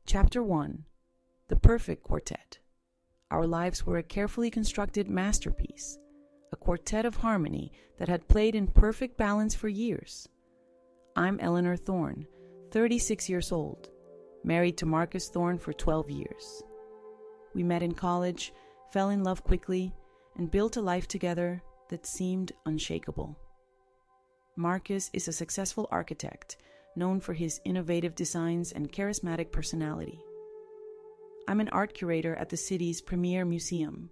Chapter 1. The Perfect Quartet. Our lives were a carefully constructed masterpiece, a quartet of harmony that had played in perfect balance for years. I'm Eleanor Thorne, 36 years old, married to Marcus Thorne for 12 years. We met in college, fell in love quickly, and built a life together that seemed unshakable. Marcus is a successful architect, known for his innovative designs and charismatic personality. I'm an art curator at the city's premier museum,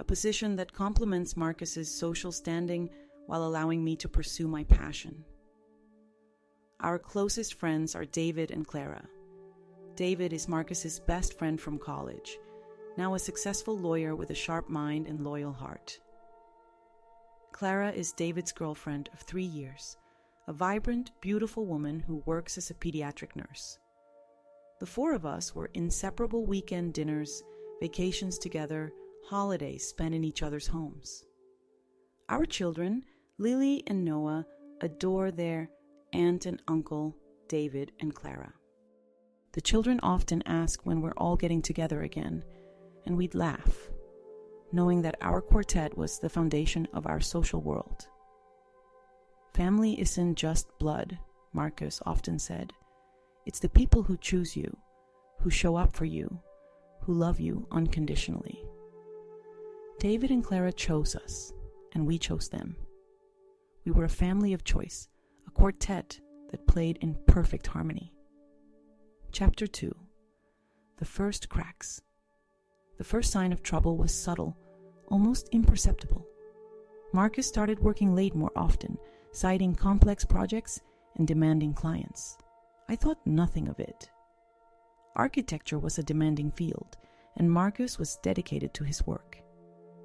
a position that complements Marcus's social standing while allowing me to pursue my passion. Our closest friends are David and Clara. David is Marcus's best friend from college, now a successful lawyer with a sharp mind and loyal heart. Clara is David's girlfriend of 3 years, a vibrant, beautiful woman who works as a pediatric nurse. The four of us were inseparable weekend dinners, vacations together, holidays spent in each other's homes. Our children, Lily and Noah, adore their aunt and uncle, David and Clara. The children often ask when we're all getting together again, and we'd laugh, knowing that our quartet was the foundation of our social world. Family isn't just blood, Marcus often said. It's the people who choose you, who show up for you, who love you unconditionally. David and Clara chose us, and we chose them. We were a family of choice, a quartet that played in perfect harmony. Chapter 2. The First Cracks. The first sign of trouble was subtle, almost imperceptible. Marcus started working late more often, citing complex projects and demanding clients. I thought nothing of it. Architecture was a demanding field, and Marcus was dedicated to his work.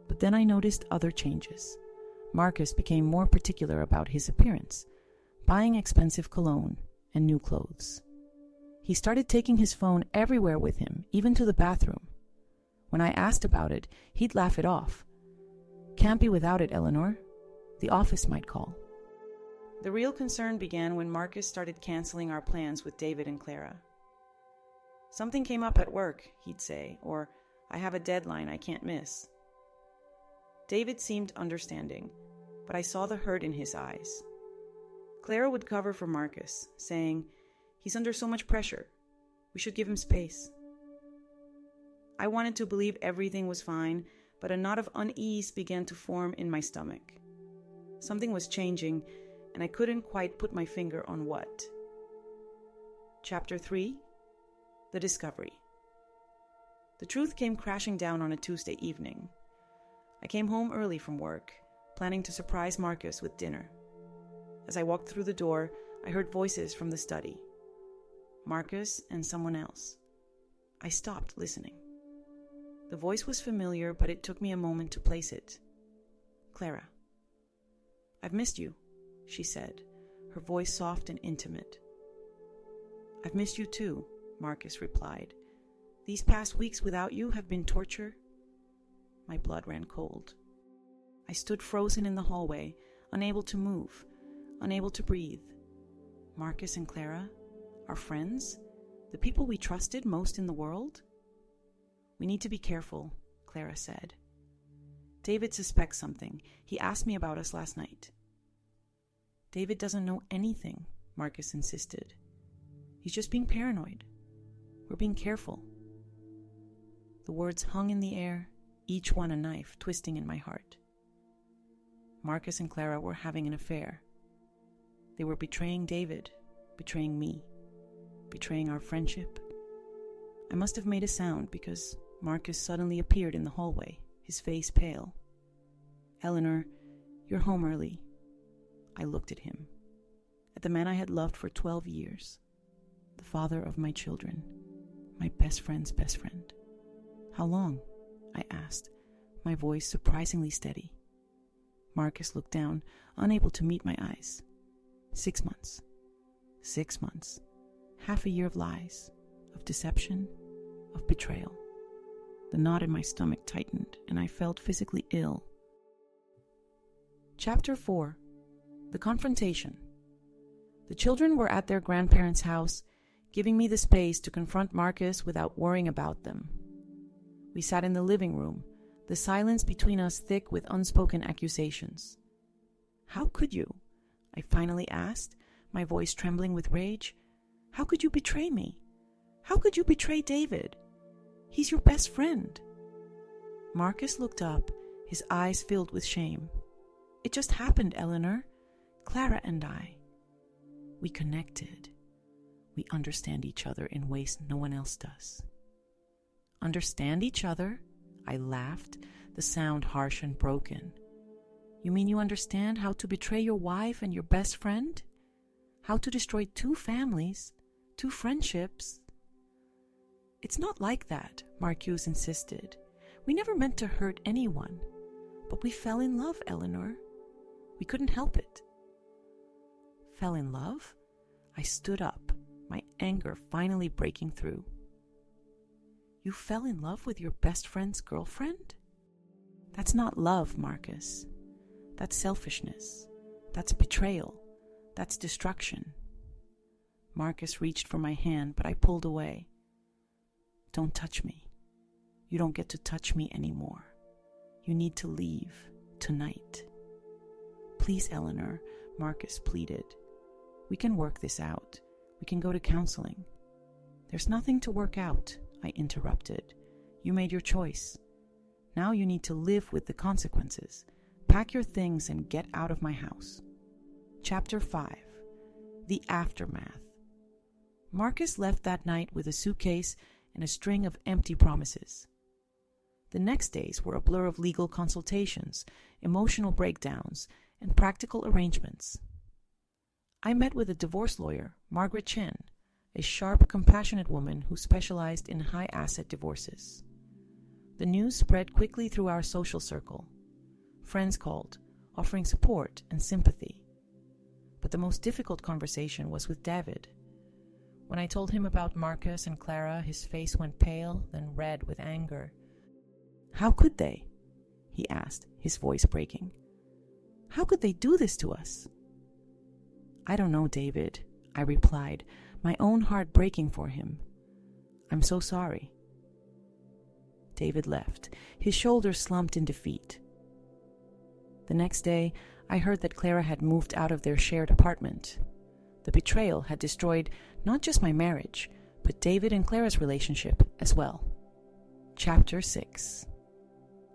But then I noticed other changes. Marcus became more particular about his appearance, buying expensive cologne and new clothes. He started taking his phone everywhere with him, even to the bathroom. When I asked about it, he'd laugh it off. "Can't be without it, Eleanor. The office might call." The real concern began when Marcus started canceling our plans with David and Clara. "Something came up at work," he'd say, or "I have a deadline I can't miss." David seemed understanding, but I saw the hurt in his eyes. Clara would cover for Marcus, saying, "He's under so much pressure. We should give him space." I wanted to believe everything was fine, but a knot of unease began to form in my stomach. Something was changing, and I couldn't quite put my finger on what. Chapter 3. The Discovery. The truth came crashing down on a Tuesday evening. I came home early from work, planning to surprise Marcus with dinner. As I walked through the door, I heard voices from the study. Marcus and someone else. I stopped listening. The voice was familiar, but it took me a moment to place it. Clara. "I've missed you," she said, her voice soft and intimate. "I've missed you too," Marcus replied. "These past weeks without you have been torture." My blood ran cold. I stood frozen in the hallway, unable to move, unable to breathe. Marcus and Clara, our friends, the people we trusted most in the world? "We need to be careful," Clara said. "David suspects something. He asked me about us last night." "David doesn't know anything," Marcus insisted. "He's just being paranoid. We're being careful." The words hung in the air, each one a knife twisting in my heart. Marcus and Clara were having an affair. They were betraying David, betraying me, betraying our friendship. I must have made a sound because Marcus suddenly appeared in the hallway, his face pale. "Eleanor, you're home early." I looked at him, at the man I had loved for 12 years, the father of my children, my best friend's best friend. "How long?" I asked, my voice surprisingly steady. Marcus looked down, unable to meet my eyes. 6 months. 6 months. Half a year of lies, of deception, of betrayal. The knot in my stomach tightened, and I felt physically ill. Chapter 4. The Confrontation. The children were at their grandparents' house, giving me the space to confront Marcus without worrying about them. We sat in the living room, the silence between us thick with unspoken accusations. "How could you?" I finally asked, my voice trembling with rage. "How could you betray me? How could you betray David? He's your best friend." Marcus looked up, his eyes filled with shame. "It just happened, Eleanor. Clara and I. We connected. We understand each other in ways no one else does." "Understand each other?" I laughed, the sound harsh and broken. "You mean you understand how to betray your wife and your best friend? How to destroy 2 families, 2 friendships?" "It's not like that," Marcus insisted. "We never meant to hurt anyone. But we fell in love, Eleanor. We couldn't help it." "Fell in love?" I stood up, my anger finally breaking through. "You fell in love with your best friend's girlfriend? That's not love, Marcus. That's selfishness. That's betrayal. That's destruction." Marcus reached for my hand, but I pulled away. "Don't touch me. You don't get to touch me anymore. You need to leave tonight." "Please, Eleanor," Marcus pleaded. "We can work this out. We can go to counseling." "There's nothing to work out," I interrupted. "You made your choice. Now you need to live with the consequences. Pack your things and get out of my house." Chapter 5. The Aftermath. Marcus left that night with a suitcase and a string of empty promises. The next days were a blur of legal consultations, emotional breakdowns, and practical arrangements. I met with a divorce lawyer, Margaret Chen, a sharp, compassionate woman who specialized in high-asset divorces. The news spread quickly through our social circle. Friends called, offering support and sympathy. But the most difficult conversation was with David. When I told him about Marcus and Clara, his face went pale, then red with anger. "How could they?" he asked, his voice breaking. "How could they do this to us?" "I don't know, David," I replied, my own heart breaking for him. "I'm so sorry." David left, his shoulders slumped in defeat. The next day, I heard that Clara had moved out of their shared apartment. The betrayal had destroyed not just my marriage, but David and Clara's relationship as well. Chapter 6.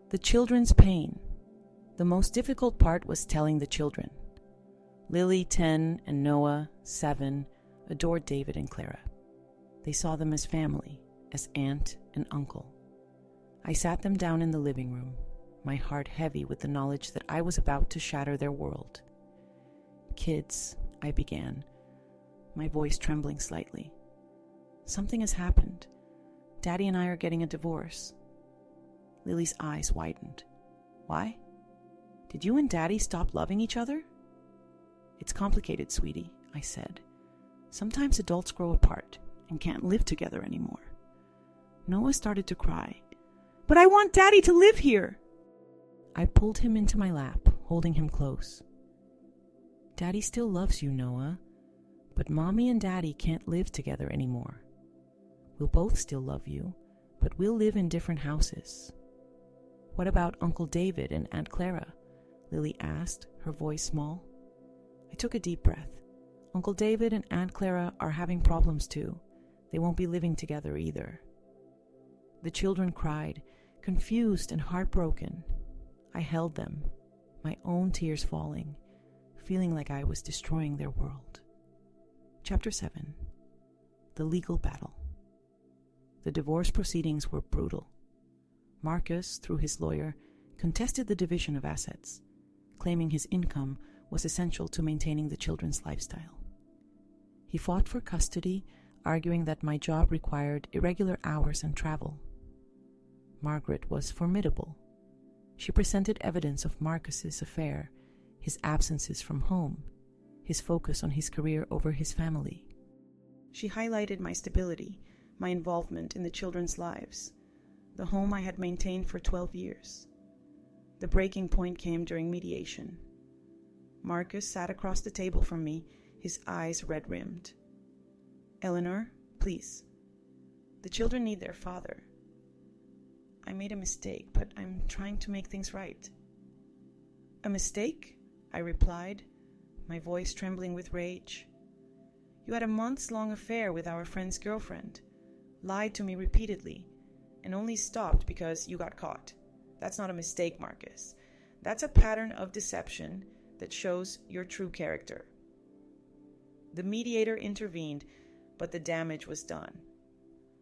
The children's pain. The most difficult part was telling the children. Lily, 10, and Noah, 7, adored David and Clara. They saw them as family, as aunt and uncle. I sat them down in the living room, my heart heavy with the knowledge that I was about to shatter their world. "Kids," I began, my voice trembling slightly. "Something has happened. Daddy and I are getting a divorce." Lily's eyes widened. "Why? Did you and Daddy stop loving each other?" "It's complicated, sweetie," I said. "Sometimes adults grow apart and can't live together anymore." Noah started to cry. "But I want Daddy to live here!" I pulled him into my lap, holding him close. "Daddy still loves you, Noah, but Mommy and Daddy can't live together anymore. We'll both still love you, but we'll live in different houses." "What about Uncle David and Aunt Clara?" Lily asked, her voice small. I took a deep breath. "Uncle David and Aunt Clara are having problems too. They won't be living together either." The children cried, confused and heartbroken. I held them, my own tears falling, feeling like I was destroying their world. Chapter 7. The Legal Battle. The divorce proceedings were brutal. Marcus, through his lawyer, contested the division of assets, claiming his income was essential to maintaining the children's lifestyle. He fought for custody, arguing that my job required irregular hours and travel. Margaret was formidable. She presented evidence of Marcus's affair, his absences from home, his focus on his career over his family. She highlighted my stability, my involvement in the children's lives, the home I had maintained for 12 years. The breaking point came during mediation. Marcus sat across the table from me, his eyes red-rimmed. "Eleanor," Please. The children need their father. I made a mistake, but I'm trying to make things right. A mistake? I replied, my voice trembling with rage. You had a months-long affair with our friend's girlfriend, lied to me repeatedly, and only stopped because you got caught. That's not a mistake, Marcus. That's a pattern of deception that shows your true character. The mediator intervened, but the damage was done.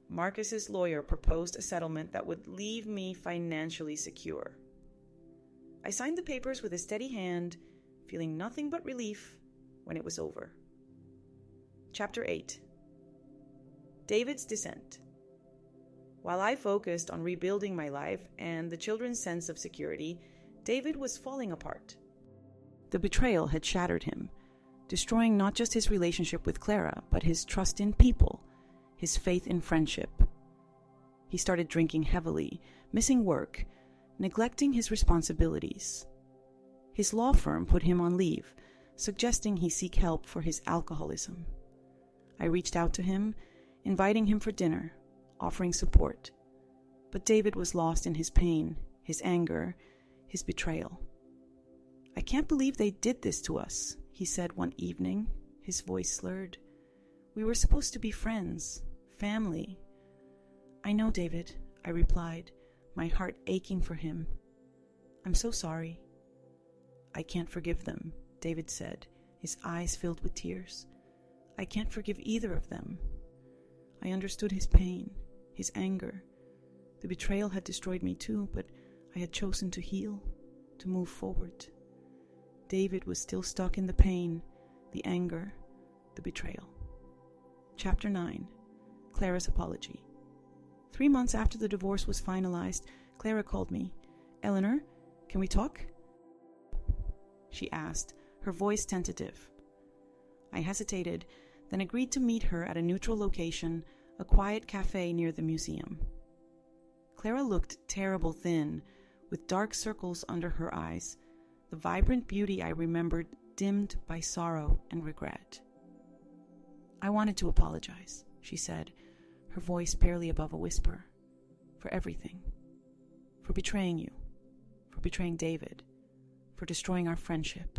Marcus's lawyer proposed a settlement that would leave me financially secure. I signed the papers with a steady hand, feeling nothing but relief when it was over. Chapter 8. David's Descent. While I focused on rebuilding my life and the children's sense of security, David was falling apart. The betrayal had shattered him, destroying not just his relationship with Clara, but his trust in people, his faith in friendship. He started drinking heavily, missing work, neglecting his responsibilities. His law firm put him on leave, suggesting he seek help for his alcoholism. I reached out to him, inviting him for dinner, offering support. But David was lost in his pain, his anger, his betrayal. I can't believe they did this to us, he said one evening, his voice slurred. We were supposed to be friends, family. I know, David, I replied, my heart aching for him. I'm so sorry. I can't forgive them, David said, his eyes filled with tears. I can't forgive either of them. I understood his pain, his anger. The betrayal had destroyed me too, but I had chosen to heal, to move forward. David was still stuck in the pain, the anger, the betrayal. Chapter 9. Clara's Apology. 3 months after the divorce was finalized, Clara called me. Eleanor, can we talk? She asked, her voice tentative. I hesitated, then agreed to meet her at a neutral location, a quiet cafe near the museum. Clara looked terrible thin, with dark circles under her eyes, the vibrant beauty I remembered dimmed by sorrow and regret. I wanted to apologize, she said, her voice barely above a whisper, for everything. For betraying you, for betraying David, for destroying our friendship.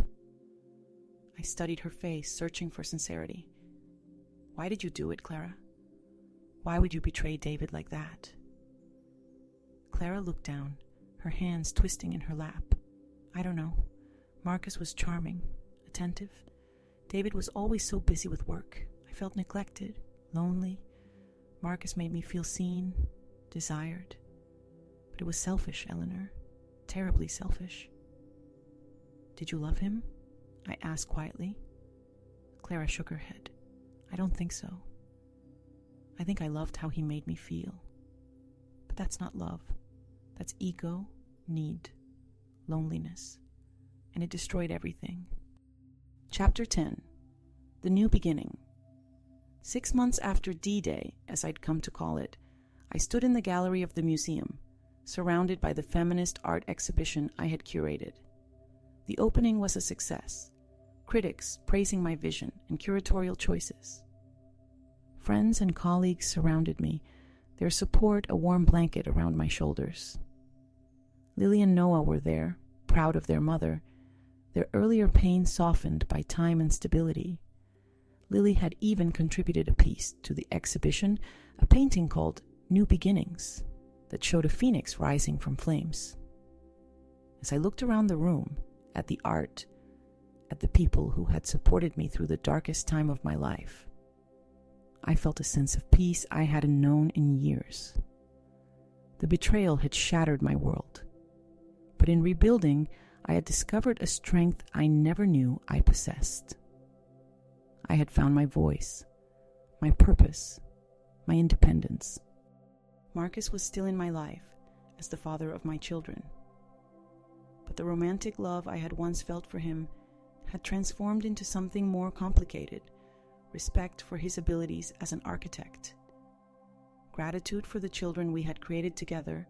I studied her face, searching for sincerity. Why did you do it, Clara? Why would you betray David like that? Clara looked down, her hands twisting in her lap. I don't know. Marcus was charming, attentive. David was always so busy with work. I felt neglected, lonely. Marcus made me feel seen, desired. But it was selfish, Eleanor. Terribly selfish. Did you love him? I asked quietly. Clara shook her head. I don't think so. I think I loved how he made me feel. But that's not love. That's ego, need, loneliness. And it destroyed everything. Chapter 10. The New Beginning. 6 months after D-Day, as I'd come to call it, I stood in the gallery of the museum, surrounded by the feminist art exhibition I had curated. The opening was a success, critics praising my vision and curatorial choices. Friends and colleagues surrounded me, their support a warm blanket around my shoulders. Lily and Noah were there, proud of their mother, their earlier pain softened by time and stability. Lily had even contributed a piece to the exhibition, a painting called New Beginnings, that showed a phoenix rising from flames. As I looked around the room, at the art, at the people who had supported me through the darkest time of my life, I felt a sense of peace I hadn't known in years. The betrayal had shattered my world, but in rebuilding, I had discovered a strength I never knew I possessed. I had found my voice, my purpose, my independence. Marcus was still in my life as the father of my children, but the romantic love I had once felt for him had transformed into something more complicated: respect for his abilities as an architect, gratitude for the children we had created together,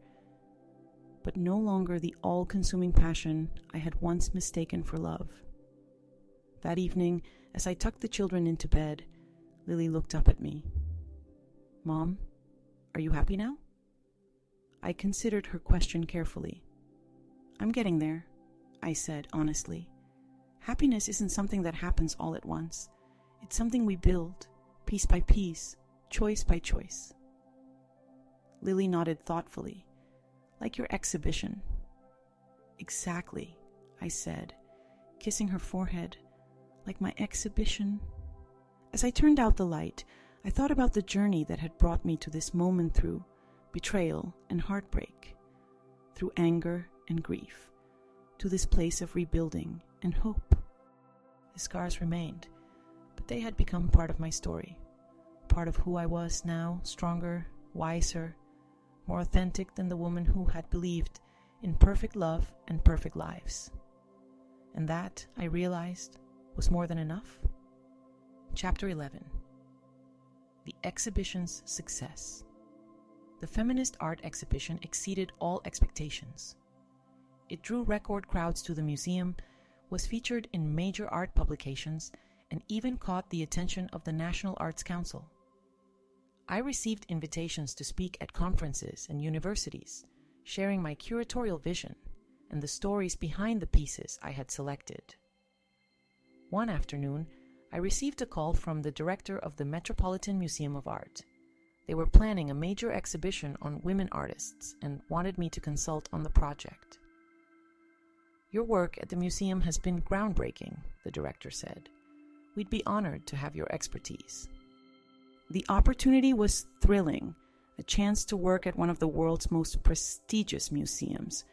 but no longer the all-consuming passion I had once mistaken for love. That evening, as I tucked the children into bed, Lily looked up at me. "Mom, are you happy now?" I considered her question carefully. "I'm getting there," I said honestly. "Happiness isn't something that happens all at once. It's something we build, piece by piece, choice by choice." Lily nodded thoughtfully. "Like your exhibition." "Exactly," I said, kissing her forehead. "Like my exhibition." As I turned out the light, I thought about the journey that had brought me to this moment through betrayal and heartbreak, through anger and grief, to this place of rebuilding and hope. The scars remained, but they had become part of my story, part of who I was now, stronger, wiser, more authentic than the woman who had believed in perfect love and perfect lives. And that, I realized, was more than enough. Chapter 11. The exhibition's success. The feminist art exhibition exceeded all expectations. It drew record crowds to the museum, was featured in major art publications, and even caught the attention of the National Arts Council. I received invitations to speak at conferences and universities, sharing my curatorial vision and the stories behind the pieces I had selected. One afternoon, I received a call from the director of the Metropolitan Museum of Art. They were planning a major exhibition on women artists and wanted me to consult on the project. "Your work at the museum has been groundbreaking," the director said. "We'd be honored to have your expertise." The opportunity was thrilling, a chance to work at one of the world's most prestigious museums,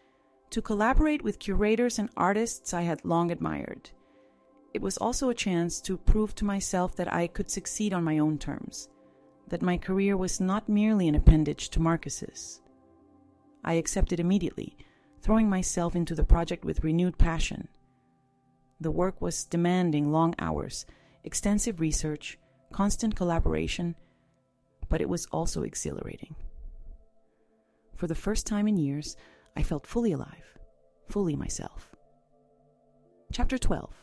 to collaborate with curators and artists I had long admired. It was also a chance to prove to myself that I could succeed on my own terms, that my career was not merely an appendage to Marcus's. I accepted immediately, throwing myself into the project with renewed passion. The work was demanding long hours, extensive research, constant collaboration, but it was also exhilarating. For the first time in years, I felt fully alive, fully myself. Chapter 12.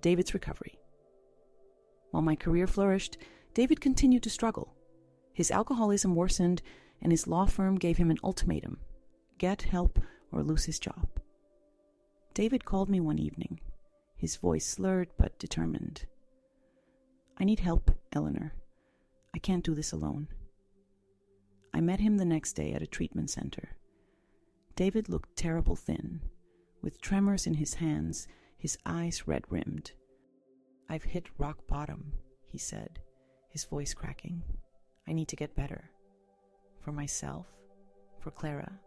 David's recovery. While my career flourished, David continued to struggle. His alcoholism worsened, and his law firm gave him an ultimatum: get help or lose his job. David called me one evening, his voice slurred but determined. "I need help, Eleanor. I can't do this alone." I met him the next day at a treatment center. David looked terrible thin, with tremors in his hands, his eyes red-rimmed. "I've hit rock bottom," he said, his voice cracking. "I need to get better. For myself, for Clara,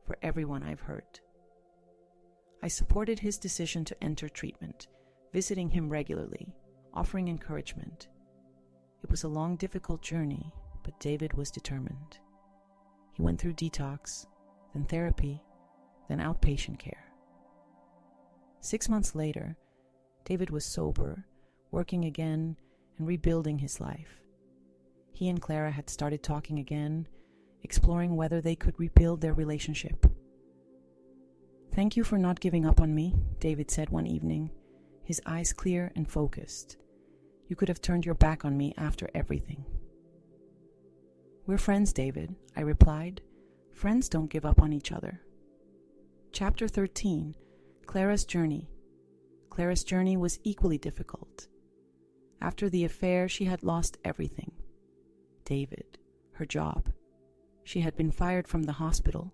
for everyone I've hurt." I supported his decision to enter treatment, visiting him regularly, offering encouragement. It was a long, difficult journey, but David was determined. He went through detox, then therapy, then outpatient care. 6 months later, David was sober, working again, and rebuilding his life. He and Clara had started talking again, exploring whether they could rebuild their relationship. "Thank you for not giving up on me," David said one evening, his eyes clear and focused. "You could have turned your back on me after everything." "We're friends, David," I replied. "Friends don't give up on each other." Chapter 13. Clara's journey. Clara's journey was equally difficult. After the affair, she had lost everything. David, her job. She had been fired from the hospital,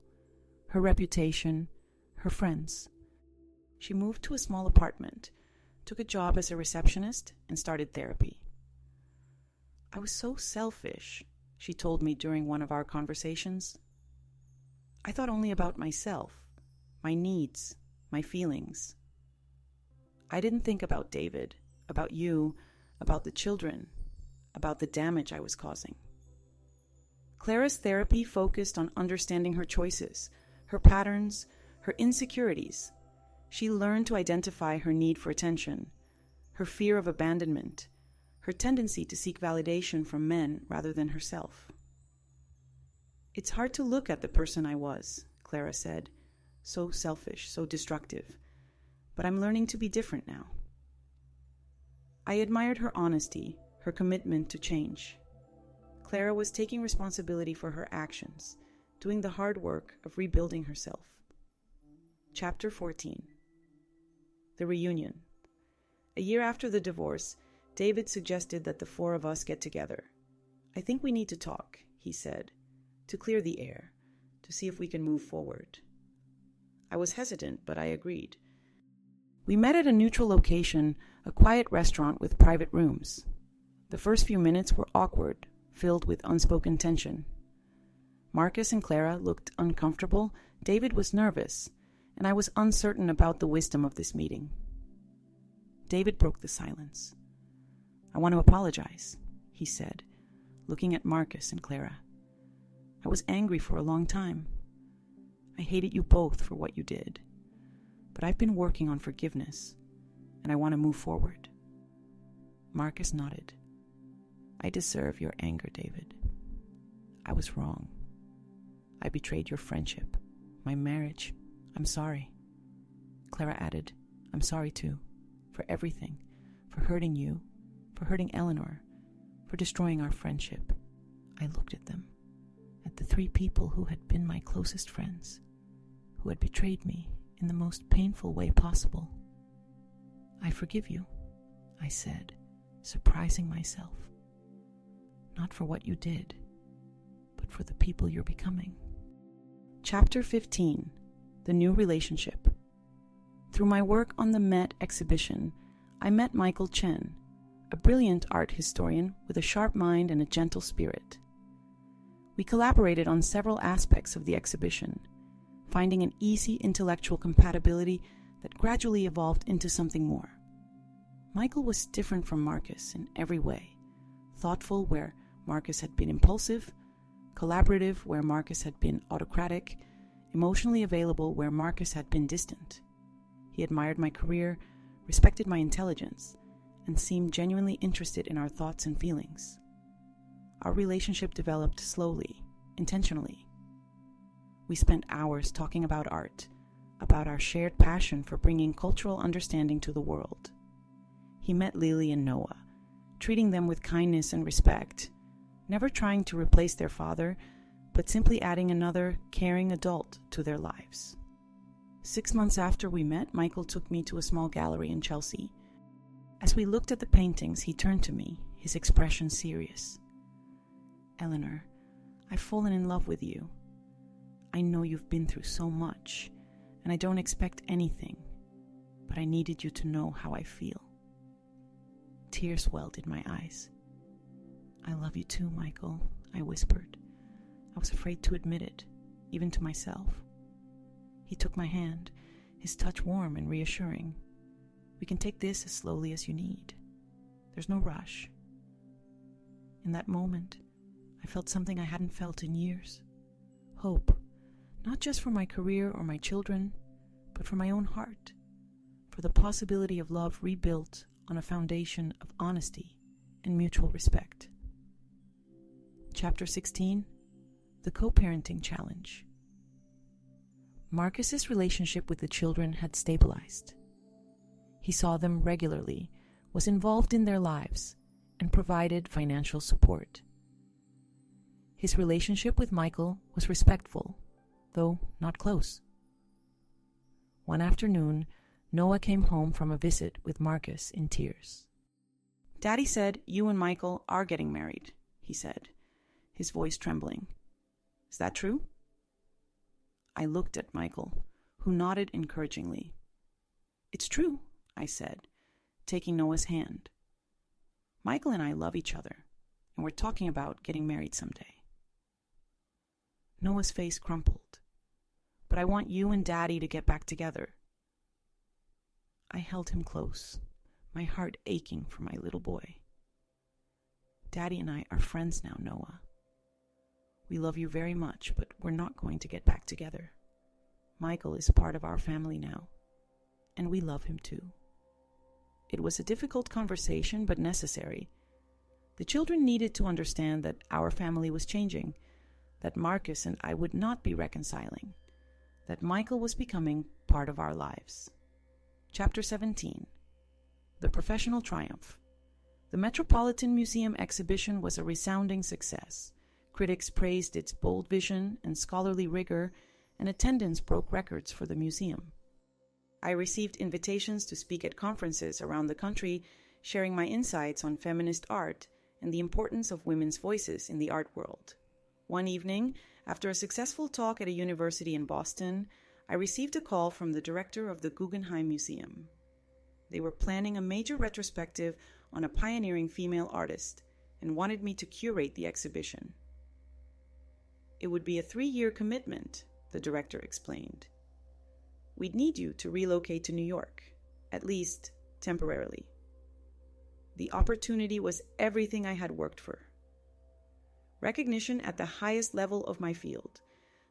her reputation, her friends. She moved to a small apartment, took a job as a receptionist, and started therapy. "I was so selfish," she told me during one of our conversations. "I thought only about myself, my needs, my feelings. I didn't think about David, about you, about the children, about the damage I was causing." Clara's therapy focused on understanding her choices, her patterns, her insecurities. She learned to identify her need for attention, her fear of abandonment, her tendency to seek validation from men rather than herself. "It's hard to look at the person I was," Clara said, "so selfish, so destructive. But I'm learning to be different now." I admired her honesty, her commitment to change. Clara was taking responsibility for her actions, doing the hard work of rebuilding herself. Chapter 14. The Reunion. A year after the divorce, David suggested that the four of us get together. "I think we need to talk," he said, "to clear the air, to see if we can move forward." I was hesitant, but I agreed. We met at a neutral location, a quiet restaurant with private rooms. The first few minutes were awkward, filled with unspoken tension. Marcus and Clara looked uncomfortable, David was nervous, and I was uncertain about the wisdom of this meeting. David broke the silence. "I want to apologize," he said, looking at Marcus and Clara. "I was angry for a long time. I hated you both for what you did. But I've been working on forgiveness, and I want to move forward." Marcus nodded. "I deserve your anger, David. I was wrong. I betrayed your friendship, my marriage. I'm sorry." Clara added, "I'm sorry too, for everything, for hurting you, for hurting Eleanor, for destroying our friendship." I looked at them, at the three people who had been my closest friends, who had betrayed me in the most painful way possible. "I forgive you," I said, surprising myself. "Not for what you did, but for the people you're becoming." Chapter 15. The New Relationship. Through my work on the Met exhibition, I met Michael Chen, a brilliant art historian with a sharp mind and a gentle spirit. We collaborated on several aspects of the exhibition, finding an easy intellectual compatibility that gradually evolved into something more. Michael was different from Marcus in every way, thoughtful where Marcus had been impulsive, collaborative where Marcus had been autocratic, emotionally available where Marcus had been distant. He admired my career, respected my intelligence, and seemed genuinely interested in our thoughts and feelings. Our relationship developed slowly, intentionally. We spent hours talking about art, about our shared passion for bringing cultural understanding to the world. He met Lily and Noah, treating them with kindness and respect, never trying to replace their father, but simply adding another caring adult to their lives. 6 months after we met, Michael took me to a small gallery in Chelsea. As we looked at the paintings, he turned to me, his expression serious. "Eleanor, I've fallen in love with you. I know you've been through so much, and I don't expect anything, but I needed you to know how I feel." Tears welled in my eyes. "I love you too, Michael," I whispered. I was afraid to admit it, even to myself. He took my hand, his touch warm and reassuring. "We can take this as slowly as you need. There's no rush." In that moment, I felt something I hadn't felt in years. Hope, not just for my career or my children, but for my own heart, for the possibility of love rebuilt on a foundation of honesty and mutual respect. Chapter 16. The Co-Parenting Challenge. Marcus's relationship with the children had stabilized. He saw them regularly, was involved in their lives, and provided financial support. His relationship with Michael was respectful, though not close. One afternoon, Noah came home from a visit with Marcus in tears. "Daddy said you and Michael are getting married," he said, his voice trembling. "Is that true?" I looked at Michael, who nodded encouragingly. "It's true," I said, taking Noah's hand. "Michael and I love each other, and we're talking about getting married someday." Noah's face crumpled. "But I want you and Daddy to get back together." I held him close, my heart aching for my little boy. "Daddy and I are friends now, Noah. We love you very much, but we're not going to get back together. Michael is part of our family now, and we love him too." It was a difficult conversation, but necessary. The children needed to understand that our family was changing, that Marcus and I would not be reconciling, that Michael was becoming part of our lives. Chapter 17. The Professional Triumph. The Metropolitan Museum exhibition was a resounding success. Critics praised its bold vision and scholarly rigor, and attendance broke records for the museum. I received invitations to speak at conferences around the country, sharing my insights on feminist art and the importance of women's voices in the art world. One evening, after a successful talk at a university in Boston, I received a call from the director of the Guggenheim Museum. They were planning a major retrospective on a pioneering female artist and wanted me to curate the exhibition. It would be a 3-year commitment, the director explained. We'd need you to relocate to New York, at least temporarily. The opportunity was everything I had worked for. Recognition at the highest level of my field,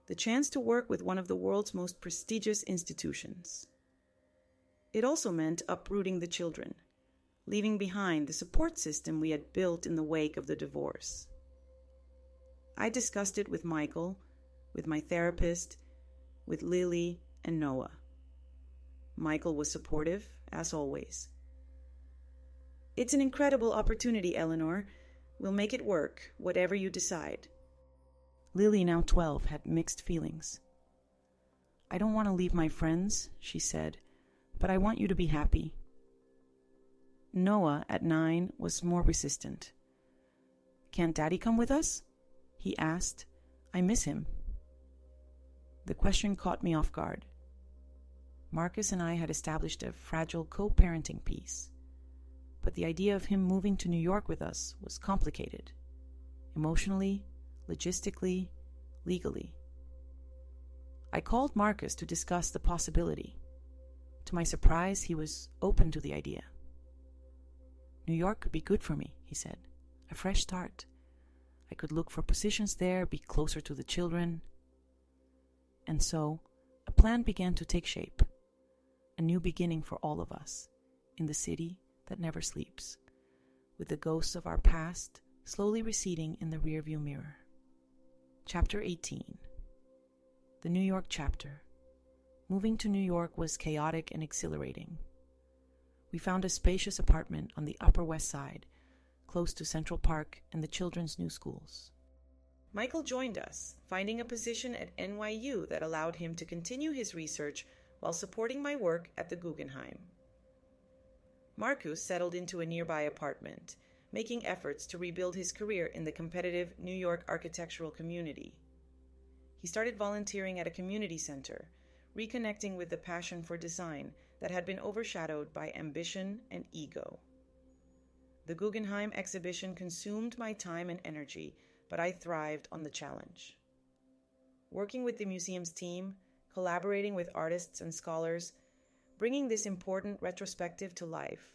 the chance to work with one of the world's most prestigious institutions. It also meant uprooting the children, leaving behind the support system we had built in the wake of the divorce. I discussed it with Michael, with my therapist, with Lily, and Noah. Michael was supportive, as always. It's an incredible opportunity, Eleanor. We'll make it work, whatever you decide. Lily, now 12, had mixed feelings. I don't want to leave my friends, she said, but I want you to be happy. Noah, at 9, was more resistant. Can't Daddy come with us? He asked. I miss him. The question caught me off guard. Marcus and I had established a fragile co-parenting peace, but the idea of him moving to New York with us was complicated, emotionally, logistically, legally. I called Marcus to discuss the possibility. To my surprise, he was open to the idea. New York could be good for me, he said. A fresh start. I could look for positions there, be closer to the children. And so, a plan began to take shape. A new beginning for all of us, in the city that never sleeps, with the ghosts of our past slowly receding in the rearview mirror. Chapter 18. The New York chapter. Moving to New York was chaotic and exhilarating. We found a spacious apartment on the Upper West Side, close to Central Park and the children's new schools. Michael joined us, finding a position at NYU that allowed him to continue his research while supporting my work at the Guggenheim. Marcus settled into a nearby apartment, making efforts to rebuild his career in the competitive New York architectural community. He started volunteering at a community center, reconnecting with the passion for design that had been overshadowed by ambition and ego. The Guggenheim exhibition consumed my time and energy, but I thrived on the challenge. Working with the museum's team, collaborating with artists and scholars, bringing this important retrospective to life.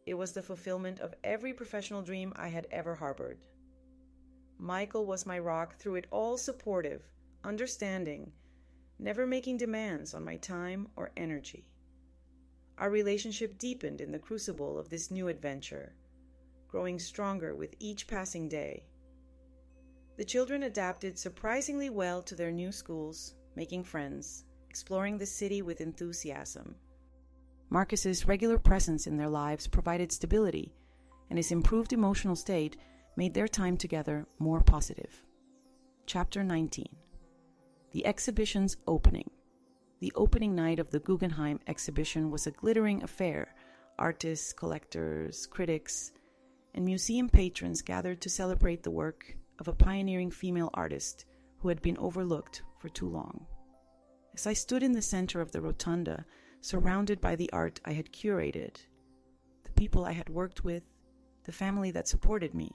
It was the fulfillment of every professional dream I had ever harbored. Michael was my rock through it all, supportive, understanding, never making demands on my time or energy. Our relationship deepened in the crucible of this new adventure, growing stronger with each passing day. The children adapted surprisingly well to their new schools, making friends, exploring the city with enthusiasm. Marcus's regular presence in their lives provided stability, and his improved emotional state made their time together more positive. Chapter 19. The exhibition's opening. The opening night of the Guggenheim exhibition was a glittering affair. Artists, collectors, critics, and museum patrons gathered to celebrate the work of a pioneering female artist who had been overlooked for too long. As I stood in the center of the rotunda, surrounded by the art I had curated, the people I had worked with, the family that supported me,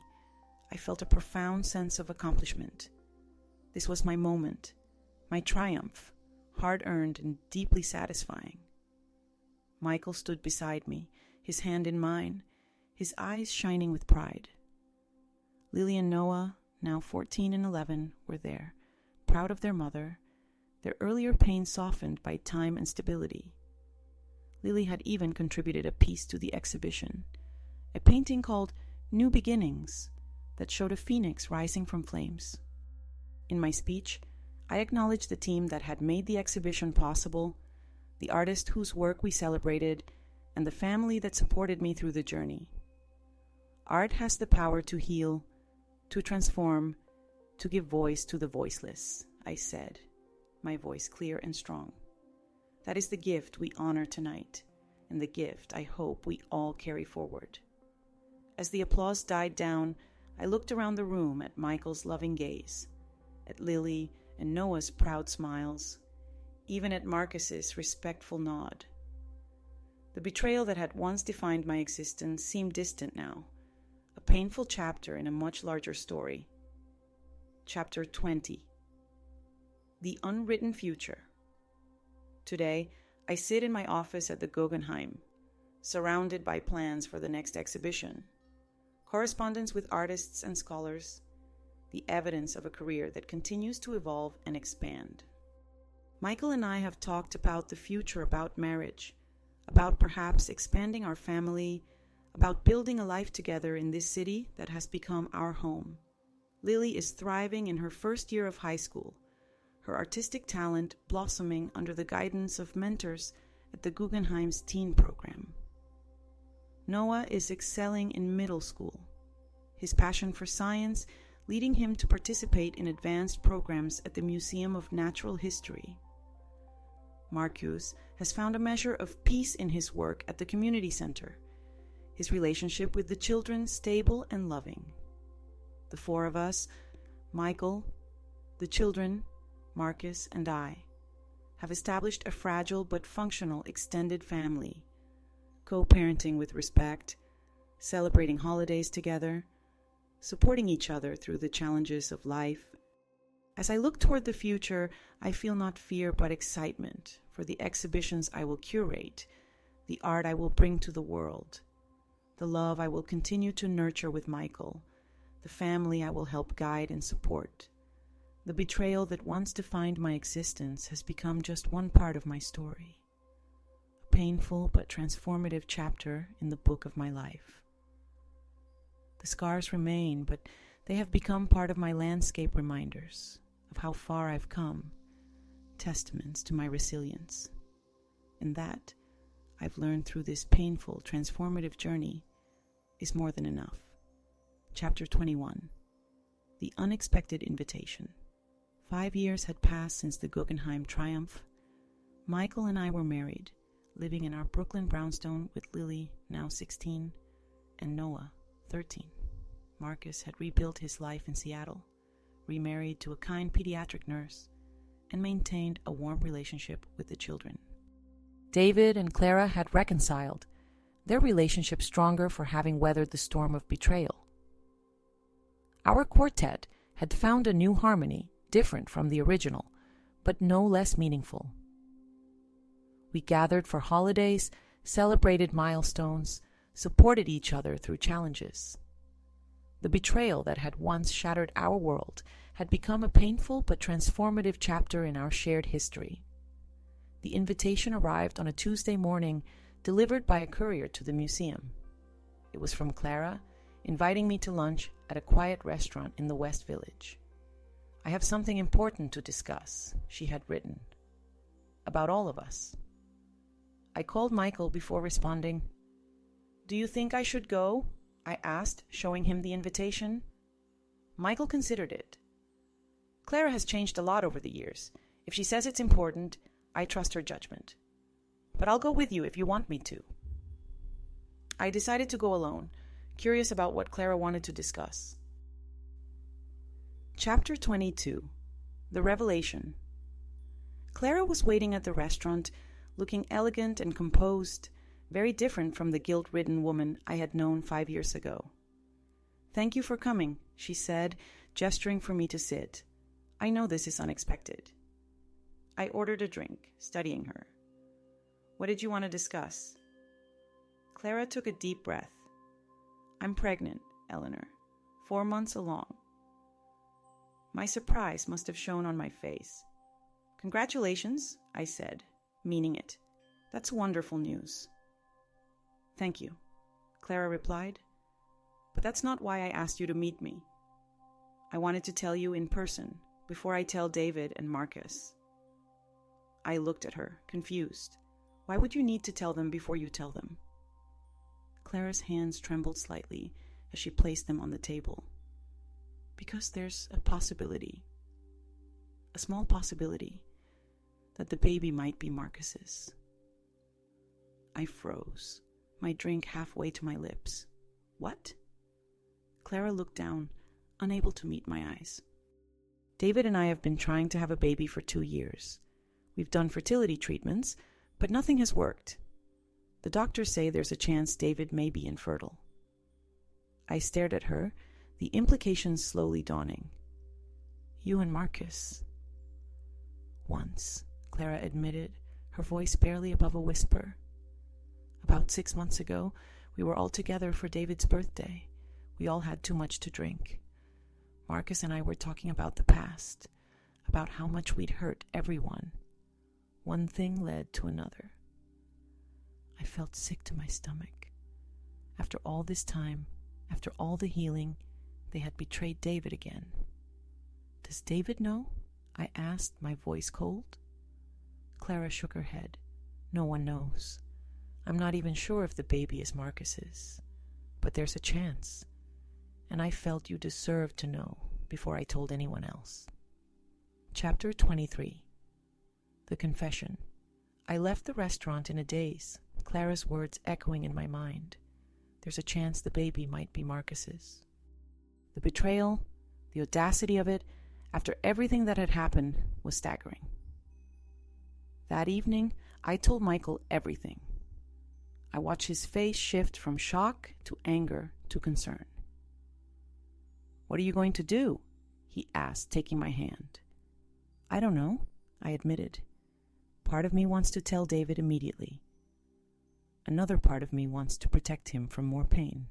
I felt a profound sense of accomplishment. This was my moment, my triumph, hard-earned and deeply satisfying. Michael stood beside me, his hand in mine, his eyes shining with pride. Lily and Noah, now 14 and 11, were there, proud of their mother, their earlier pain softened by time and stability. Lily had even contributed a piece to the exhibition, a painting called New Beginnings that showed a phoenix rising from flames. In my speech, I acknowledged the team that had made the exhibition possible, the artist whose work we celebrated, and the family that supported me through the journey. Art has the power to heal, to transform, to give voice to the voiceless, I said, my voice clear and strong. That is the gift we honor tonight, and the gift I hope we all carry forward. As the applause died down, I looked around the room at Michael's loving gaze, at Lily and Noah's proud smiles, even at Marcus's respectful nod. The betrayal that had once defined my existence seemed distant now, a painful chapter in a much larger story. Chapter 20. The Unwritten Future. Today, I sit in my office at the Guggenheim, surrounded by plans for the next exhibition, correspondence with artists and scholars, the evidence of a career that continues to evolve and expand. Michael and I have talked about the future, about marriage, about perhaps expanding our family, about building a life together in this city that has become our home. Lily is thriving in her first year of high school, her artistic talent blossoming under the guidance of mentors at the Guggenheim's teen program. Noah is excelling in middle school, his passion for science leading him to participate in advanced programs at the Museum of Natural History. Marcus has found a measure of peace in his work at the community center, his relationship with the children stable and loving. The four of us, Michael, the children, Marcus, and I, have established a fragile but functional extended family, co-parenting with respect, celebrating holidays together, supporting each other through the challenges of life. As I look toward the future, I feel not fear but excitement for the exhibitions I will curate, the art I will bring to the world, the love I will continue to nurture with Michael, the family I will help guide and support. The betrayal that once defined my existence has become just one part of my story, a painful but transformative chapter in the book of my life. The scars remain, but they have become part of my landscape reminders of how far I've come, testaments to my resilience. And that, I've learned through this painful, transformative journey, is more than enough. Chapter 21. The Unexpected Invitation. 5 years had passed since the Guggenheim triumph. Michael and I were married, living in our Brooklyn brownstone with Lily, now 16, and Noah, 13. Marcus had rebuilt his life in Seattle, remarried to a kind pediatric nurse, and maintained a warm relationship with the children. David and Clara had reconciled, their relationship stronger for having weathered the storm of betrayal. Our quartet had found a new harmony, different from the original, but no less meaningful. We gathered for holidays, celebrated milestones, supported each other through challenges. The betrayal that had once shattered our world had become a painful but transformative chapter in our shared history. The invitation arrived on a Tuesday morning, delivered by a courier to the museum. It was from Clara, inviting me to lunch at a quiet restaurant in the West Village. I have something important to discuss, she had written. About all of us. I called Michael before responding. "Do you think I should go?" I asked, showing him the invitation. Michael considered it. "Clara has changed a lot over the years. If she says it's important, I trust her judgment. But I'll go with you if you want me to." I decided to go alone, curious about what Clara wanted to discuss. Chapter 22. The Revelation. Clara was waiting at the restaurant, looking elegant and composed, very different from the guilt-ridden woman I had known 5 years ago. "Thank you for coming," she said, gesturing for me to sit. "I know this is unexpected." I ordered a drink, studying her. "What did you want to discuss?" Clara took a deep breath. "I'm pregnant, Eleanor, 4 months along." My surprise must have shown on my face. "Congratulations," I said, meaning it. "That's wonderful news." "Thank you," Clara replied. "But that's not why I asked you to meet me. I wanted to tell you in person, before I tell David and Marcus." I looked at her, confused. "Why would you need to tell them before you tell them?" Clara's hands trembled slightly, as she placed them on the table. Because there's a possibility, a small possibility, that the baby might be Marcus's. I froze, my drink halfway to my lips. What? Clara looked down, unable to meet my eyes. David and I have been trying to have a baby for 2 years. We've done fertility treatments, but nothing has worked. The doctors say there's a chance David may be infertile. I stared at her, the implications slowly dawning. You and Marcus. Once, Clara admitted, her voice barely above a whisper. About 6 months ago, we were all together for David's birthday. We all had too much to drink. Marcus and I were talking about the past, about how much we'd hurt everyone. One thing led to another. I felt sick to my stomach. After all this time, after all the healing, they had betrayed David again. Does David know? I asked, my voice cold. Clara shook her head. No one knows. I'm not even sure if the baby is Marcus's. But there's a chance. And I felt you deserved to know before I told anyone else. Chapter 23. The Confession. I left the restaurant in a daze, Clara's words echoing in my mind. There's a chance the baby might be Marcus's. The betrayal, the audacity of it, after everything that had happened, was staggering. That evening, I told Michael everything. I watched his face shift from shock to anger to concern. What are you going to do? He asked, taking my hand. I don't know, I admitted. Part of me wants to tell David immediately. Another part of me wants to protect him from more pain.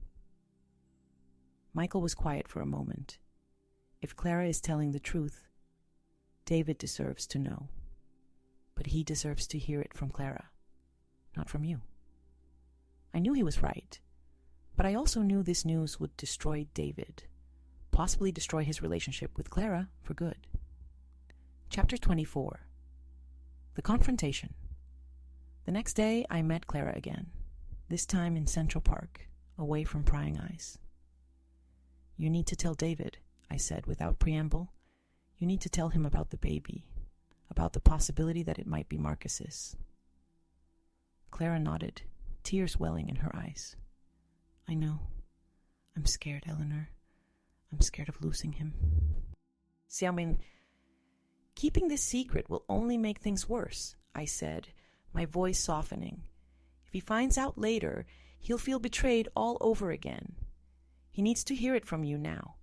Michael was quiet for a moment. If Clara is telling the truth, David deserves to know. But he deserves to hear it from Clara, not from you. I knew he was right, but I also knew this news would destroy David, possibly destroy his relationship with Clara for good. Chapter 24. The Confrontation. The next day, I met Clara again, this time in Central Park, away from prying eyes. You need to tell David, I said without preamble. You need to tell him about the baby, about the possibility that it might be Marcus's. Clara nodded, tears welling in her eyes. I know. I'm scared, Eleanor. I'm scared of losing him. Xiaoming, keeping this secret will only make things worse, I said, my voice softening. If he finds out later, he'll feel betrayed all over again. He needs to hear it from you now.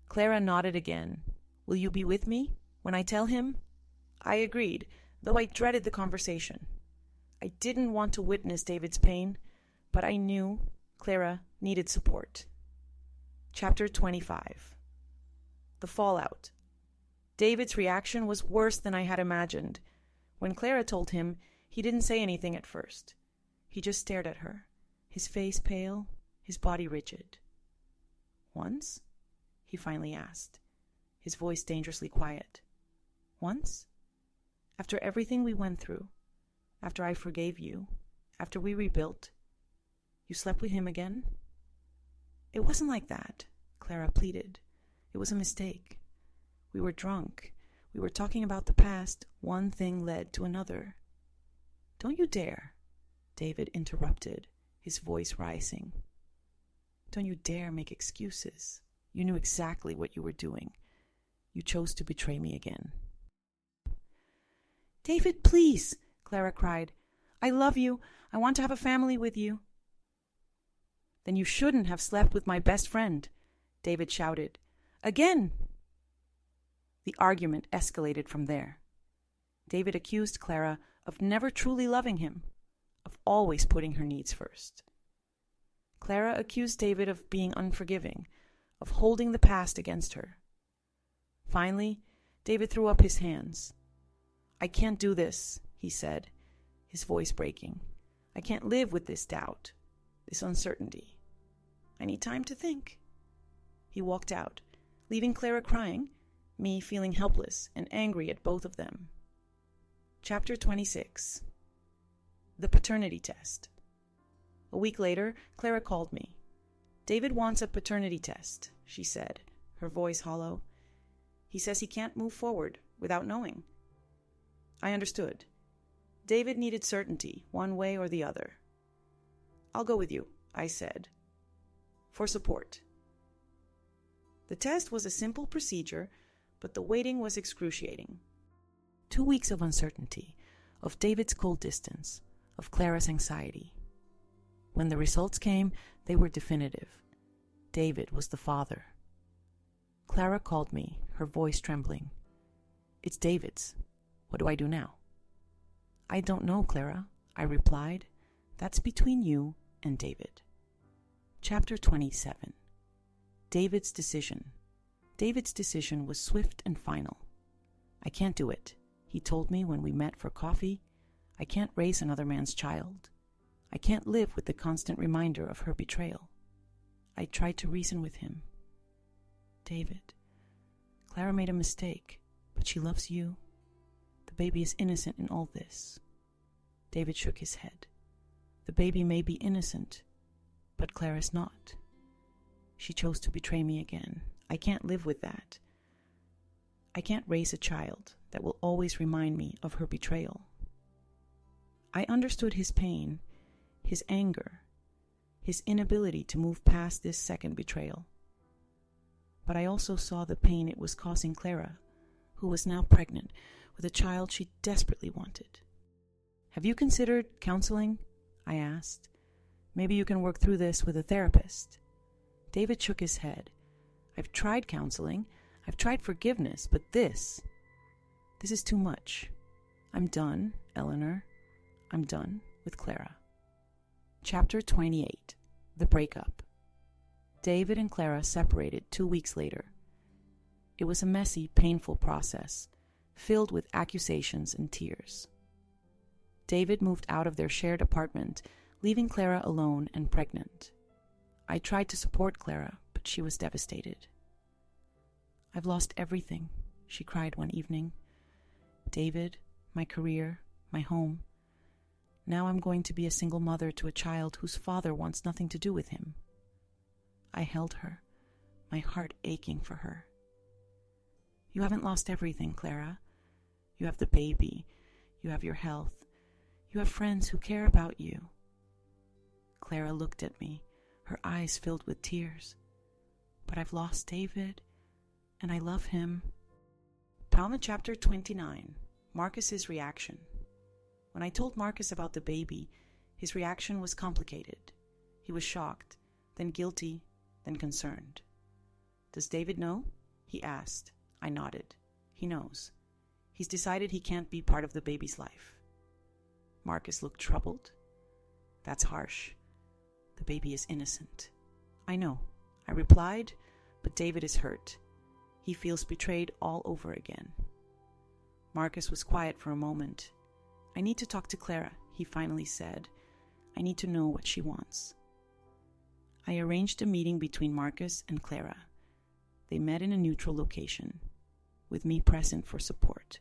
Clara nodded again. Will you be with me when I tell him? I agreed, though I dreaded the conversation. I didn't want to witness David's pain, but I knew Clara needed support. Chapter 25. The fallout. David's reaction was worse than I had imagined. When Clara told him, he didn't say anything at first. He just stared at her, his face pale, his body rigid. Once? He finally asked, his voice dangerously quiet. Once? After everything we went through, after I forgave you, after we rebuilt, you slept with him again? It wasn't like that, Clara pleaded. It was a mistake. We were drunk. We were talking about the past. One thing led to another. Don't you dare, David interrupted, his voice rising. Don't you dare make excuses. You knew exactly what you were doing. You chose to betray me again. David, please, Clara cried. I love you. I want to have a family with you. Then you shouldn't have slept with my best friend, David shouted. Again! The argument escalated from there. David accused Clara of never truly loving him, of always putting her needs first. Clara accused David of being unforgiving, of holding the past against her. Finally, David threw up his hands. I can't do this, he said, his voice breaking. I can't live with this doubt, this uncertainty. I need time to think. He walked out, leaving Clara crying, me feeling helpless and angry at both of them. Chapter 26. The Paternity Test. A week later, Clara called me. David wants a paternity test, she said, her voice hollow. He says he can't move forward without knowing. I understood. David needed certainty, one way or the other. I'll go with you, I said, for support. The test was a simple procedure, but the waiting was excruciating. 2 weeks of uncertainty, of David's cold distance, of Clara's anxiety. When the results came, they were definitive. David was the father. Clara called me, her voice trembling. It's David's. What do I do now? I don't know, Clara, I replied. That's between you and David. Chapter 27. David's decision. David's decision was swift and final. I can't do it, he told me when we met for coffee. I can't raise another man's child. I can't live with the constant reminder of her betrayal. I tried to reason with him. David, Clara made a mistake, but she loves you. The baby is innocent in all this. David shook his head. The baby may be innocent, but Clara's not. She chose to betray me again. I can't live with that. I can't raise a child that will always remind me of her betrayal. I understood his pain, his anger, his inability to move past this second betrayal. But I also saw the pain it was causing Clara, who was now pregnant with a child she desperately wanted. Have you considered counseling? I asked. Maybe you can work through this with a therapist. David shook his head. I've tried counseling. I've tried forgiveness, but this is too much. I'm done, Eleanor. I'm done with Clara. Chapter 28. The Breakup. David and Clara separated 2 weeks later. It was a messy, painful process, filled with accusations and tears. David moved out of their shared apartment, leaving Clara alone and pregnant. I tried to support Clara, but she was devastated. I've lost everything, she cried one evening. David, my career, my home. Now I'm going to be a single mother to a child whose father wants nothing to do with him. I held her, my heart aching for her. You haven't lost everything, Clara. You have the baby. You have your health. You have friends who care about you. Clara looked at me, her eyes filled with tears. But I've lost David, and I love him. Talmud chapter 29, Marcus's reaction. When I told Marcus about the baby, his reaction was complicated. He was shocked, then guilty, then concerned. Does David know? He asked. I nodded. He knows. He's decided he can't be part of the baby's life. Marcus looked troubled. That's harsh. The baby is innocent. I know, I replied, but David is hurt. He feels betrayed all over again. Marcus was quiet for a moment. I need to talk to Clara, he finally said. I need to know what she wants. I arranged a meeting between Marcus and Clara. They met in a neutral location, with me present for support.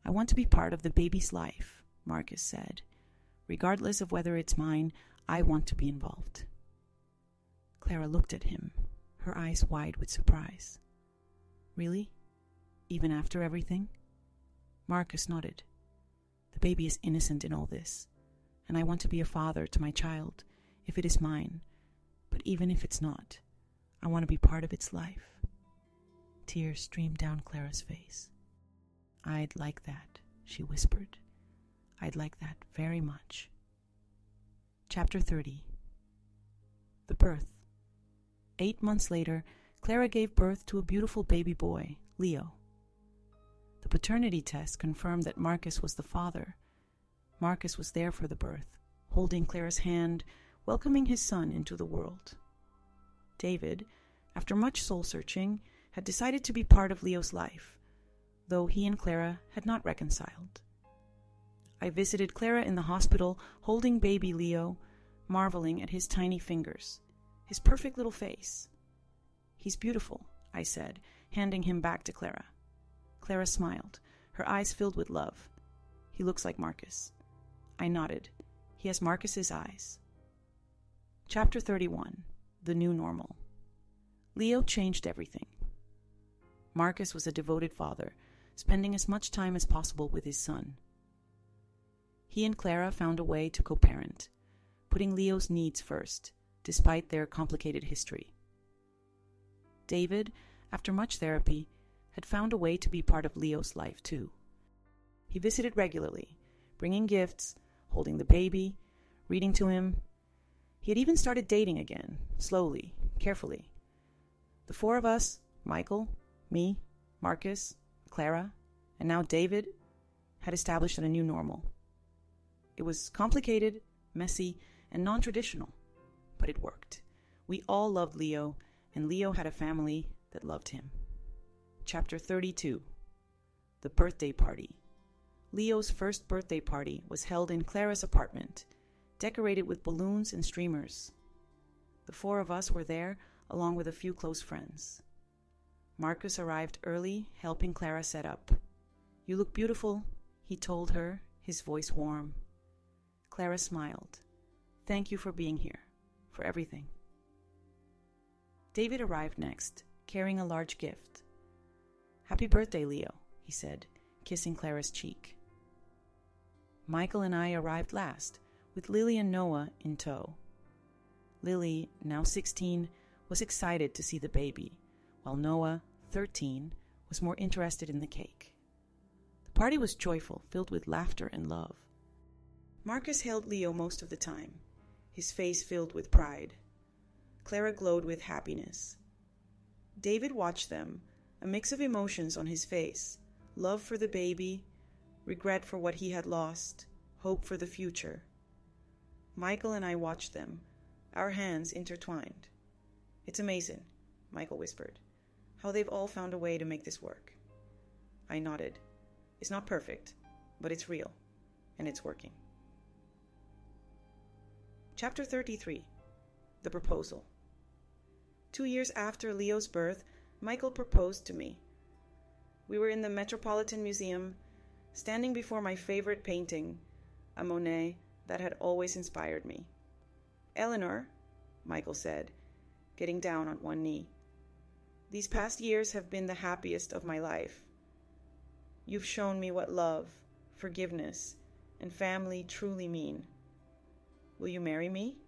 I want to be part of the baby's life, Marcus said. Regardless of whether it's mine, I want to be involved. Clara looked at him, her eyes wide with surprise. Really? Even after everything? Marcus nodded. The baby is innocent in all this, and I want to be a father to my child, if it is mine. But even if it's not, I want to be part of its life. Tears streamed down Clara's face. I'd like that, she whispered. I'd like that very much. Chapter 30. The birth. 8 months later, Clara gave birth to a beautiful baby boy, Leo. The paternity test confirmed that Marcus was the father. Marcus was there for the birth, holding Clara's hand, welcoming his son into the world. David, after much soul-searching, had decided to be part of Leo's life, though he and Clara had not reconciled. I visited Clara in the hospital, holding baby Leo, marveling at his tiny fingers, his perfect little face. He's beautiful, I said, handing him back to Clara. Clara smiled, her eyes filled with love. He looks like Marcus. I nodded. He has Marcus's eyes. Chapter 31. the new normal. Leo changed everything. Marcus was a devoted father, spending as much time as possible with his son. He and Clara found a way to co-parent, putting Leo's needs first, despite their complicated history. David, after much therapy, had found a way to be part of Leo's life too. He visited regularly, bringing gifts, holding the baby, reading to him. He had even started dating again, slowly, carefully. The four of us, Michael, me, Marcus, Clara, and now David, had established a new normal. It was complicated, messy, and non-traditional, but it worked. We all loved Leo, and Leo had a family that loved him. Chapter 32. The Birthday Party. Leo's first birthday party was held in Clara's apartment, decorated with balloons and streamers. The four of us were there, along with a few close friends. Marcus arrived early, helping Clara set up. "You look beautiful," he told her, his voice warm. Clara smiled. "Thank you for being here, for everything." David arrived next, carrying a large gift. "Happy birthday, Leo," he said, kissing Clara's cheek. Michael and I arrived last, with Lily and Noah in tow. Lily, now 16, was excited to see the baby, while Noah, 13, was more interested in the cake. The party was joyful, filled with laughter and love. Marcus held Leo most of the time, his face filled with pride. Clara glowed with happiness. David watched them, a mix of emotions on his face, love for the baby, regret for what he had lost, hope for the future. Michael and I watched them, our hands intertwined. "It's amazing," Michael whispered, "how they've all found a way to make this work." I nodded. "It's not perfect, but it's real, and it's working." Chapter 33. The Proposal. 2 years after Leo's birth, Michael proposed to me. We were in the Metropolitan Museum, standing before my favorite painting, a Monet that had always inspired me. "Eleanor," Michael said, getting down on one knee, "these past years have been the happiest of my life. You've shown me what love, forgiveness, and family truly mean. Will you marry me?"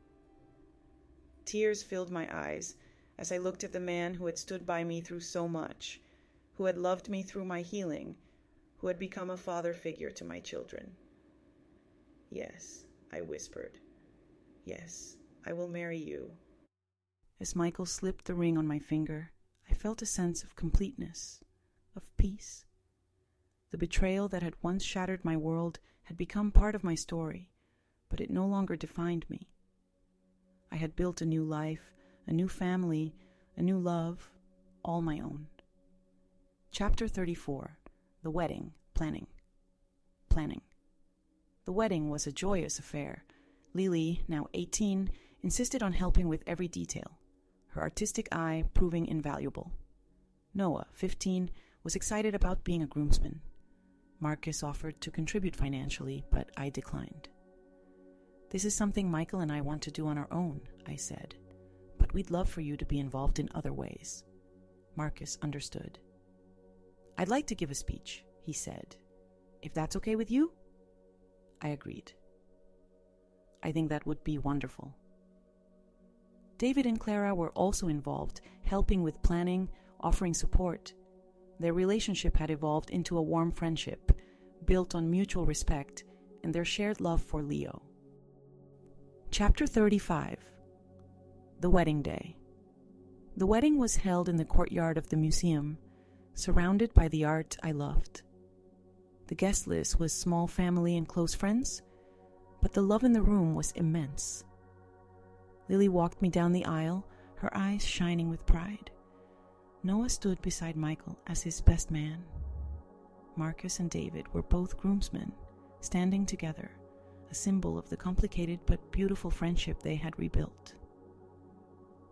Tears filled my eyes as I looked at the man who had stood by me through so much, who had loved me through my healing, who had become a father figure to my children. "Yes," I whispered. "Yes, I will marry you." As Michael slipped the ring on my finger, I felt a sense of completeness, of peace. The betrayal that had once shattered my world had become part of my story, but it no longer defined me. I had built a new life, a new family, a new love, all my own. Chapter 34. The Wedding. Planning. The wedding was a joyous affair. Lily, now 18, insisted on helping with every detail, her artistic eye proving invaluable. Noah, 15, was excited about being a groomsman. Marcus offered to contribute financially, but I declined. "This is something Michael and I want to do on our own," I said, "but we'd love for you to be involved in other ways." Marcus understood. "I'd like to give a speech," he said. "If that's okay with you?" I agreed. "I think that would be wonderful." David and Clara were also involved, helping with planning, offering support. Their relationship had evolved into a warm friendship, built on mutual respect and their shared love for Leo. Chapter 35. The Wedding Day. The wedding was held in the courtyard of the museum, surrounded by the art I loved. The guest list was small family and close friends, but the love in the room was immense. Lily walked me down the aisle, her eyes shining with pride. Noah stood beside Michael as his best man. Marcus and David were both groomsmen, standing together, a symbol of the complicated but beautiful friendship they had rebuilt.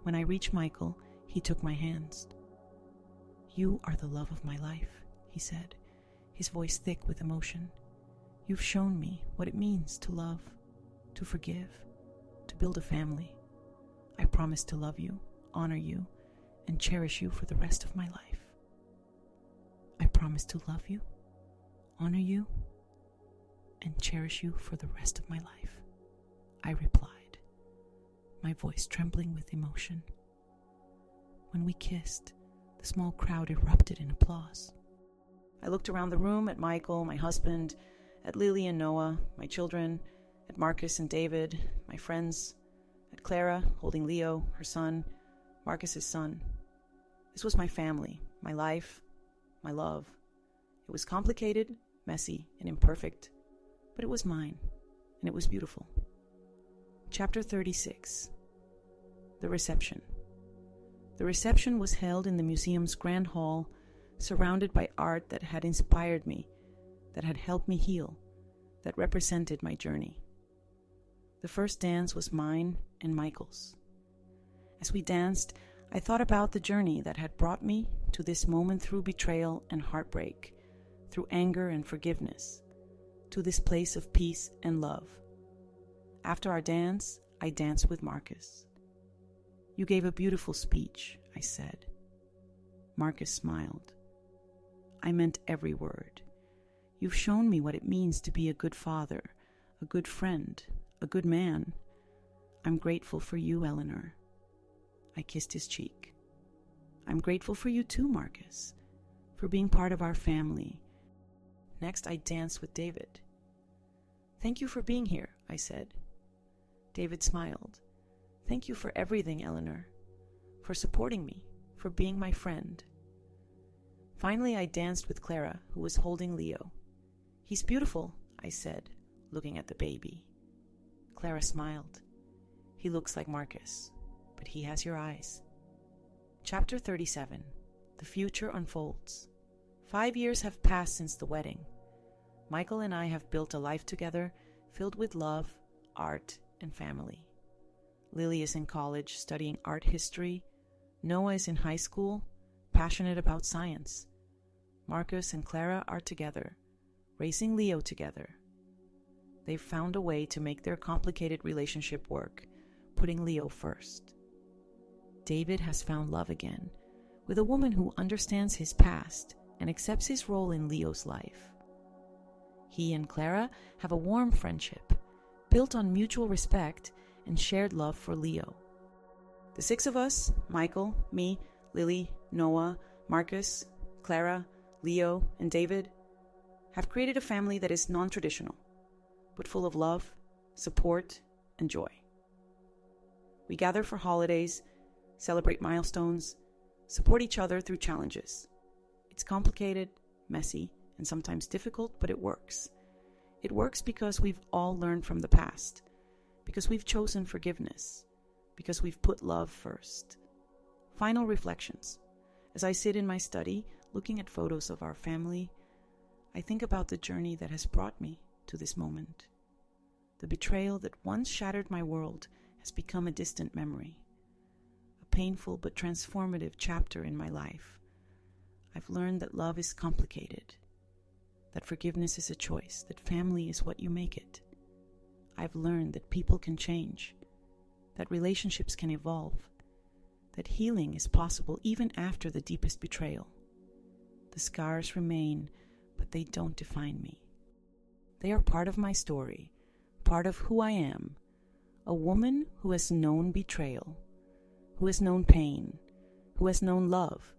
When I reached Michael, he took my hands. "You are the love of my life," he said, his voice thick with emotion. "You've shown me what it means to love, to forgive, to build a family. I promise to love you, honor you, and cherish you for the rest of my life. I promise to love you, honor you, and cherish you for the rest of my life, I replied, my voice trembling with emotion. When we kissed, the small crowd erupted in applause. I looked around the room at Michael, my husband, at Lily and Noah, my children, at Marcus and David, my friends, at Clara, holding Leo, her son, Marcus's son. This was my family, my life, my love. It was complicated, messy, and imperfect, but it was mine, and it was beautiful. Chapter 36. The reception. The reception was held in the museum's grand hall, surrounded by art that had inspired me, that had helped me heal, that represented my journey. The first dance was mine and Michael's. As we danced, I thought about the journey that had brought me to this moment through betrayal and heartbreak, through anger and forgiveness, to this place of peace and love. After our dance, I danced with Marcus. You gave a beautiful speech, I said. Marcus smiled. I meant every word. You've shown me what it means to be a good father, a good friend, a good man. I'm grateful for you, Eleanor. I kissed his cheek. I'm grateful for you too, Marcus, for being part of our family. Next, I danced with David. Thank you for being here, I said. David smiled. Thank you for everything, Eleanor, for supporting me, for being my friend. Finally, I danced with Clara, who was holding Leo. He's beautiful, I said, looking at the baby. Clara smiled. He looks like Marcus, but he has your eyes. Chapter 37. The future unfolds. 5 years have passed since the wedding. Michael and I have built a life together filled with love, art, and family. Lily is in college studying art history. Noah is in high school, passionate about science. Marcus and Clara are together, raising Leo together. They've found a way to make their complicated relationship work, putting Leo first. David has found love again, with a woman who understands his past and accepts his role in Leo's life. He and Clara have a warm friendship, built on mutual respect and shared love for Leo. The 6 of us, Michael, me, Lily, Noah, Marcus, Clara, Leo, and David, have created a family that is non-traditional, but full of love, support, and joy. We gather for holidays, celebrate milestones, support each other through challenges. It's complicated, messy, and sometimes difficult, but it works. It works because we've all learned from the past, because we've chosen forgiveness, because we've put love first. Final reflections. As I sit in my study, looking at photos of our family, I think about the journey that has brought me to this moment. The betrayal that once shattered my world has become a distant memory, a painful but transformative chapter in my life. I've learned that love is complicated, that forgiveness is a choice, that family is what you make it. I've learned that people can change, that relationships can evolve, that healing is possible even after the deepest betrayal. The scars remain, but they don't define me. They are part of my story, part of who I am, a woman who has known betrayal, who has known pain, who has known love,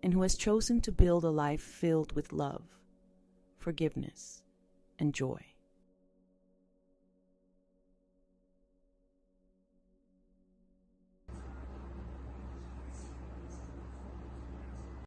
and who has chosen to build a life filled with love, forgiveness, and joy.